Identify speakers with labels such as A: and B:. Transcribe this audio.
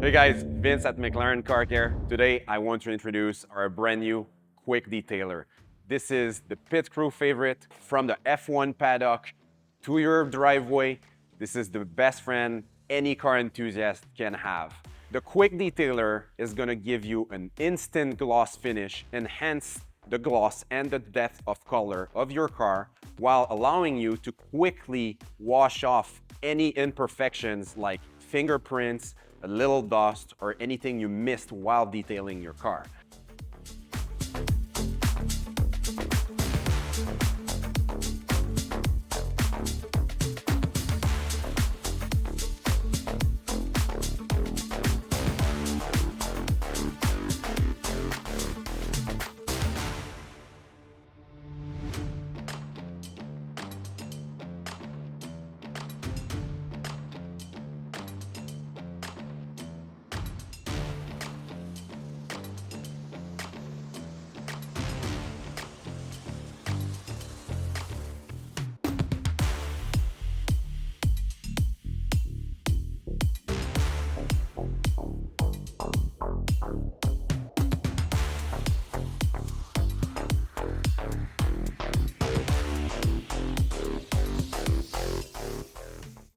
A: Hey guys, Vince at McLaren Car Care. Today I want to introduce our brand new Quick Detailer. This is the pit crew favorite from the F1 paddock to your driveway. This is the best friend any car enthusiast can have. The Quick Detailer is going to give you an instant gloss finish, enhance the gloss and the depth of color of your car while allowing you to quickly wash off any imperfections like fingerprints, a little dust, or anything you missed while detailing your car.